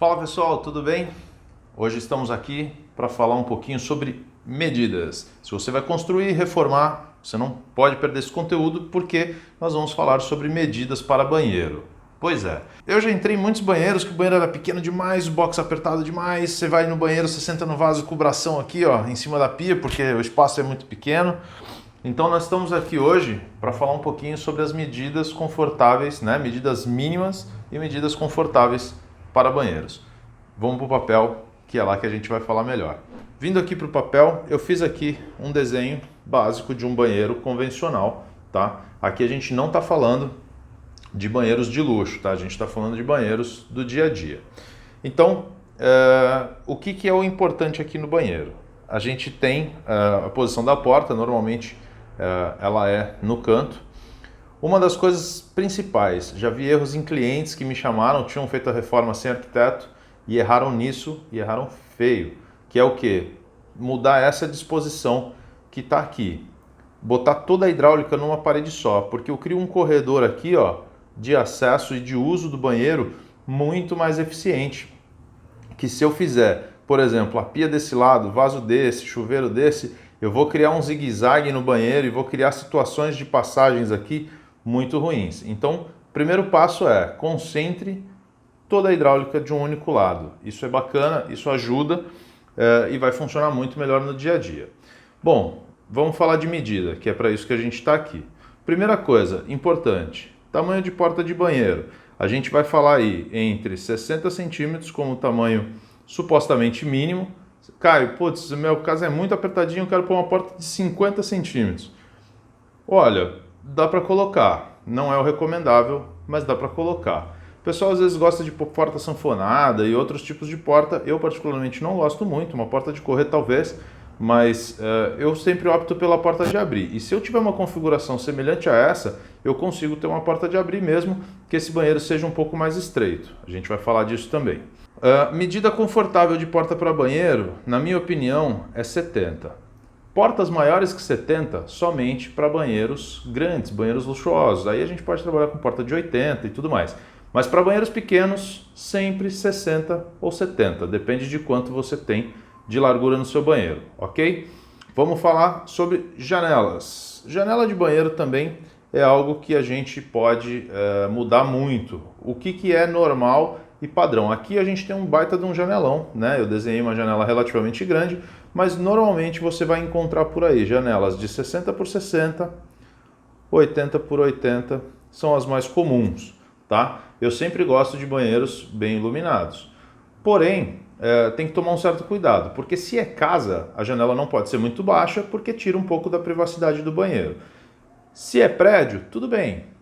Fala pessoal, tudo bem? Hoje estamos aqui para falar um pouquinho sobre medidas. Se você vai construir e reformar, você não pode perder esse conteúdo porque nós vamos falar sobre medidas para banheiro. Pois é, eu já entrei em muitos banheiros que o banheiro era pequeno demais, o box apertado demais, você vai no banheiro, você senta no vaso com o bração aqui ó, em cima da pia porque o espaço é muito pequeno. Então nós estamos aqui hoje para falar um pouquinho sobre as medidas confortáveis, né? Medidas mínimas e medidas confortáveis para banheiros. Vamos para o papel, que é lá que a gente vai falar melhor. Vindo aqui para o papel, eu fiz aqui um desenho básico de um banheiro convencional, tá? Aqui a gente não está falando de banheiros de luxo, tá? A gente está falando de banheiros do dia a dia. Então, o que é o importante aqui no banheiro? A gente tem a posição da porta, normalmente ela é no canto. Uma das coisas principais, já vi erros em clientes que me chamaram, tinham feito a reforma sem arquiteto e erraram nisso, e erraram feio, que é o quê? Mudar essa disposição que está aqui. Botar toda a hidráulica numa parede só, porque eu crio um corredor aqui ó, de acesso e de uso do banheiro muito mais eficiente. Que se eu fizer, por exemplo, a pia desse lado, vaso desse, chuveiro desse, eu vou criar um zigue-zague no banheiro e vou criar situações de passagens aqui muito ruins. Então, o primeiro passo é concentre toda a hidráulica de um único lado. Isso é bacana, isso ajuda e vai funcionar muito melhor no dia a dia. Bom, vamos falar de medida, que é para isso que a gente está aqui. Primeira coisa, importante, tamanho de porta de banheiro. A gente vai falar aí entre 60 centímetros como tamanho supostamente mínimo. Caio, putz, meu caso é muito apertadinho, eu quero pôr uma porta de 50 centímetros. Olha, dá para colocar. Não é o recomendável, mas dá para colocar. O pessoal às vezes gosta de pôr porta sanfonada e outros tipos de porta. Eu particularmente não gosto muito, uma porta de correr talvez, mas eu sempre opto pela porta de abrir. E se eu tiver uma configuração semelhante a essa, eu consigo ter uma porta de abrir mesmo que esse banheiro seja um pouco mais estreito. A gente vai falar disso também. Medida confortável de porta para banheiro, na minha opinião, é 70. Portas maiores que 70 somente para banheiros grandes, banheiros luxuosos. Aí a gente pode trabalhar com porta de 80 e tudo mais. Mas para banheiros pequenos, sempre 60 ou 70, depende de quanto você tem de largura no seu banheiro, ok? Vamos falar sobre janelas. Janela de banheiro também é algo que a gente pode mudar muito. O que é normal e padrão? Aqui a gente tem um baita de um janelão, né? Eu desenhei uma janela relativamente grande, mas normalmente você vai encontrar por aí janelas de 60 por 60, 80 por 80, são as mais comuns, tá? Eu sempre gosto de banheiros bem iluminados. Porém, tem que tomar um certo cuidado, porque se é casa, a janela não pode ser muito baixa, porque tira um pouco da privacidade do banheiro. Se é prédio, tudo bem.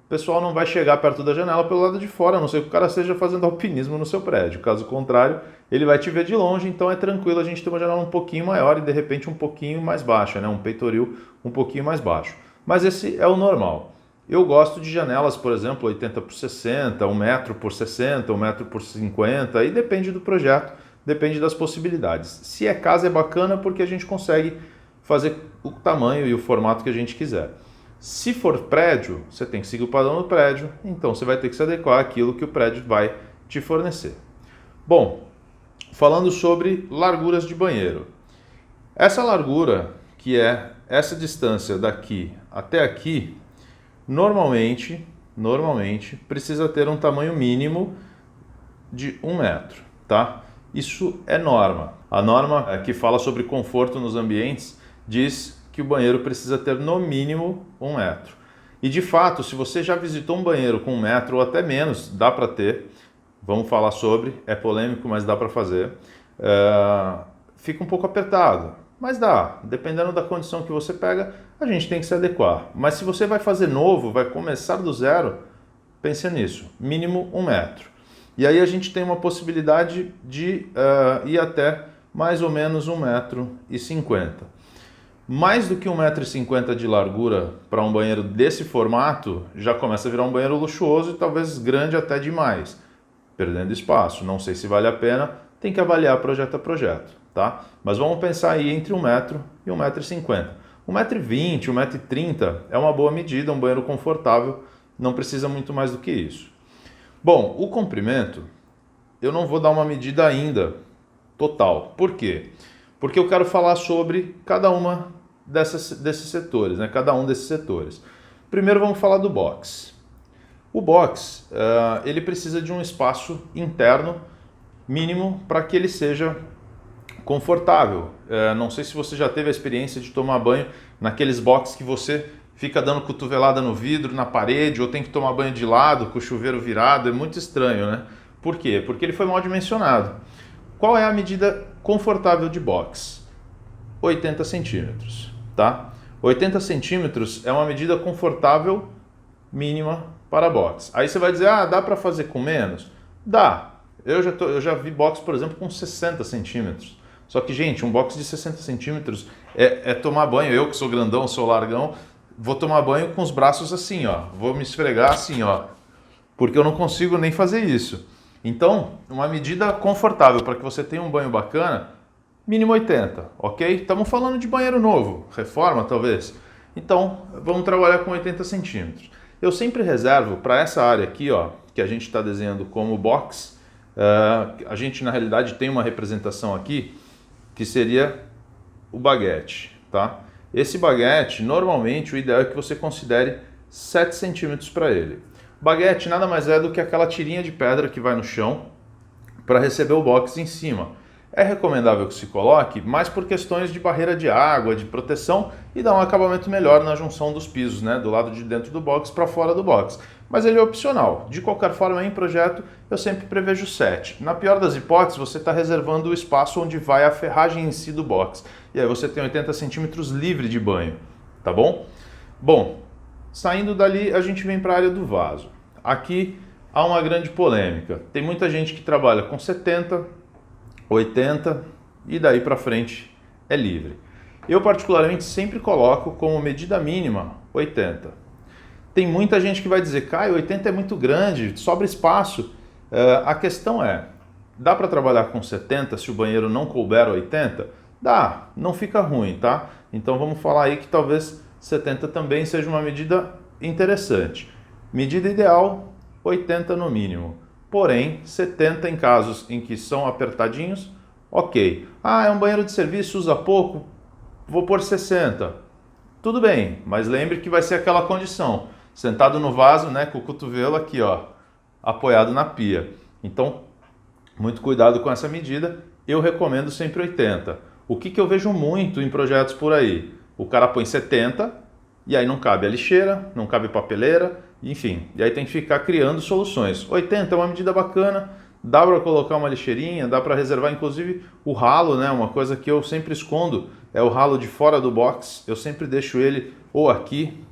O pessoal não vai chegar perto da janela pelo lado de fora, a não ser que o cara esteja fazendo alpinismo no seu prédio. Caso contrário, ele vai te ver de longe, então é tranquilo a gente ter uma janela um pouquinho maior e de repente um pouquinho mais baixa, né? Um peitoril um pouquinho mais baixo. Mas esse é o normal. Eu gosto de janelas, por exemplo, 80 por 60, 1 metro por 60, 1 metro por 50, aí depende do projeto, depende das possibilidades. Se é casa é bacana porque a gente consegue fazer o tamanho e o formato que a gente quiser. Se for prédio, você tem que seguir o padrão do prédio, então você vai ter que se adequar àquilo que o prédio vai te fornecer. Bom, falando sobre larguras de banheiro. Essa largura, que é essa distância daqui até aqui, normalmente precisa ter um tamanho mínimo de 1 metro, tá? Isso é norma. A norma que fala sobre conforto nos ambientes diz que o banheiro precisa ter no mínimo 1 metro. E de fato, se você já visitou um banheiro com 1 metro ou até menos, dá para ter. Vamos falar sobre, é polêmico, mas dá para fazer. Fica um pouco apertado, mas dá. Dependendo da condição que você pega, a gente tem que se adequar. Mas se você vai fazer novo, vai começar do zero, pense nisso, mínimo 1 metro. E aí a gente tem uma possibilidade de ir até mais ou menos 1,50 m. Mais do que 1,50 m de largura para um banheiro desse formato, já começa a virar um banheiro luxuoso e talvez grande até demais, perdendo espaço. Não sei se vale a pena, tem que avaliar projeto a projeto, tá? Mas vamos pensar aí entre 1 metro e 1,50 m. 1,20 m, 1,30 m é uma boa medida, um banheiro confortável, não precisa muito mais do que isso. Bom, o comprimento eu não vou dar uma medida ainda total. Por quê? Porque eu quero falar sobre cada uma desses setores, né? Cada um desses setores. Primeiro vamos falar do box. O box, ele precisa de um espaço interno mínimo para que ele seja confortável. Não sei se você já teve a experiência de tomar banho naqueles boxes que você fica dando cotovelada no vidro, na parede, ou tem que tomar banho de lado com o chuveiro virado. É muito estranho, né? Por quê? Porque ele foi mal dimensionado. Qual é a medida confortável de box? 80 centímetros, tá? 80 centímetros é uma medida confortável mínima para box. Aí você vai dizer, dá para fazer com menos? Dá. Eu já vi box, por exemplo, com 60 centímetros. Só que, gente, um box de 60 centímetros é tomar banho. Eu que sou grandão, sou largão, vou tomar banho com os braços assim, ó. Vou me esfregar assim, ó. Porque eu não consigo nem fazer isso. Então, uma medida confortável para que você tenha um banho bacana, mínimo 80, ok? Estamos falando de banheiro novo, reforma talvez. Então, vamos trabalhar com 80 centímetros. Eu sempre reservo para essa área aqui, ó, que a gente está desenhando como box. A gente, na realidade, tem uma representação aqui que seria o baguete, tá? Esse baguete, normalmente, o ideal é que você considere 7 centímetros para ele. Baguete nada mais é do que aquela tirinha de pedra que vai no chão para receber o box em cima. É recomendável que se coloque, mas por questões de barreira de água, de proteção e dar um acabamento melhor na junção dos pisos, né? Do lado de dentro do box para fora do box. Mas ele é opcional. De qualquer forma, em projeto, eu sempre prevejo 7. Na pior das hipóteses, você está reservando o espaço onde vai a ferragem em si do box. E aí você tem 80 centímetros livre de banho, tá bom? Bom, saindo dali, a gente vem para a área do vaso. Aqui há uma grande polêmica. Tem muita gente que trabalha com 70, 80 e daí para frente é livre. Eu particularmente sempre coloco como medida mínima 80. Tem muita gente que vai dizer, Caio, 80 é muito grande, sobra espaço. A questão é, dá para trabalhar com 70 se o banheiro não couber 80? Dá, não fica ruim, tá? Então vamos falar aí que talvez 70 também seja uma medida interessante. Medida ideal, 80 no mínimo. Porém, 70 em casos em que são apertadinhos, ok. É um banheiro de serviço, usa pouco, vou pôr 60. Tudo bem, mas lembre que vai ser aquela condição. Sentado no vaso, né, com o cotovelo aqui, ó, apoiado na pia. Então, muito cuidado com essa medida. Eu recomendo sempre 80. O que eu vejo muito em projetos por aí? O cara põe 70 e aí não cabe a lixeira, não cabe papeleira, enfim. E aí tem que ficar criando soluções. 80 é uma medida bacana, dá para colocar uma lixeirinha, dá para reservar inclusive o ralo, né? Uma coisa que eu sempre escondo é o ralo de fora do box. Eu sempre deixo ele ou aqui,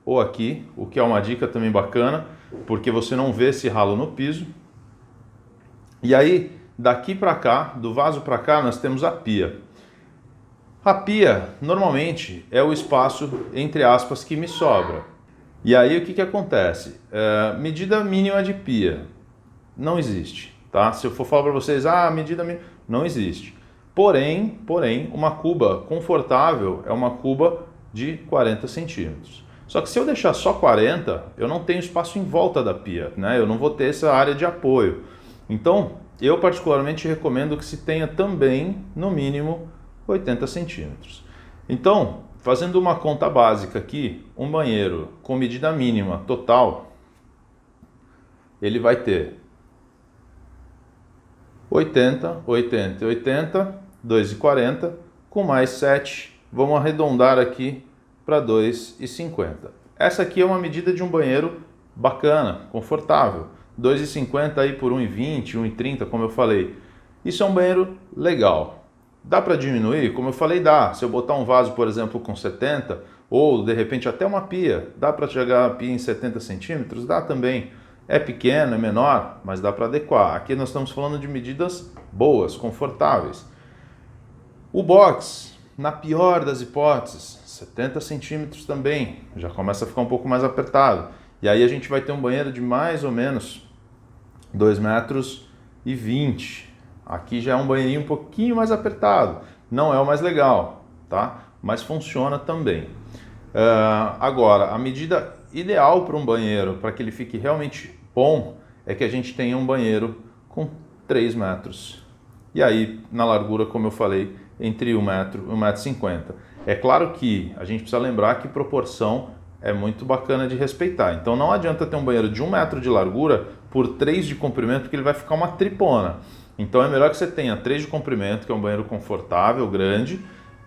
o que é uma dica também bacana, porque você não vê esse ralo no piso. E aí, daqui para cá, do vaso para cá, nós temos a pia. A pia, normalmente, é o espaço, entre aspas, que me sobra. E aí, o que acontece? Medida mínima de pia não existe, tá? Se eu for falar para vocês, medida mínima, não existe. Porém, uma cuba confortável é uma cuba de 40 centímetros. Só que se eu deixar só 40, eu não tenho espaço em volta da pia, né? Eu não vou ter essa área de apoio. Então, eu particularmente recomendo que se tenha também, no mínimo, 80 centímetros. Então, fazendo uma conta básica aqui, um banheiro com medida mínima total, ele vai ter 80, 80, 80, 2,40, com mais 7, vamos arredondar aqui para 2,50. Essa aqui é uma medida de um banheiro bacana, confortável. 2,50 aí por 1,20, 1,30, como eu falei. Isso é um banheiro legal. Dá para diminuir? Como eu falei, dá. Se eu botar um vaso, por exemplo, com 70, ou de repente até uma pia, dá para chegar a pia em 70 centímetros? Dá também. É pequeno, é menor, mas dá para adequar. Aqui nós estamos falando de medidas boas, confortáveis. O box, na pior das hipóteses, 70 centímetros também, já começa a ficar um pouco mais apertado. E aí a gente vai ter um banheiro de mais ou menos 2,20 metros. Aqui já é um banheirinho um pouquinho mais apertado. Não é o mais legal, tá? Mas funciona também. Agora, a medida ideal para um banheiro, para que ele fique realmente bom, é que a gente tenha um banheiro com 3 metros. E aí, na largura, como eu falei, entre 1 metro e 1,50 m. É claro que a gente precisa lembrar que proporção é muito bacana de respeitar. Então não adianta ter um banheiro de 1 metro de largura por 3 de comprimento, porque ele vai ficar uma tripona. Então é melhor que você tenha 3 de comprimento, que é um banheiro confortável, grande,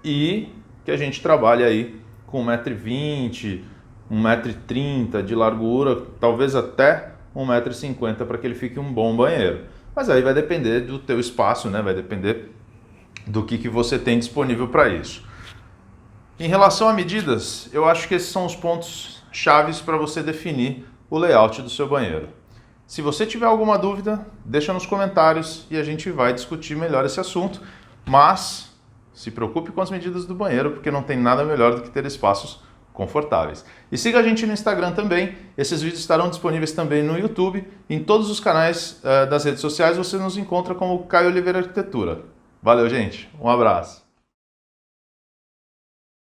e que a gente trabalhe aí com 1,20 m, 1,30 m de largura, talvez até 1,50 m para que ele fique um bom banheiro. Mas aí vai depender do teu espaço, né? Vai depender do que você tem disponível para isso. Em relação a medidas, eu acho que esses são os pontos chaves para você definir o layout do seu banheiro. Se você tiver alguma dúvida, deixa nos comentários e a gente vai discutir melhor esse assunto, mas se preocupe com as medidas do banheiro, porque não tem nada melhor do que ter espaços confortáveis. E siga a gente no Instagram também, esses vídeos estarão disponíveis também no YouTube, em todos os canais das redes sociais você nos encontra como Caio Oliveira Arquitetura. Valeu, gente, um abraço!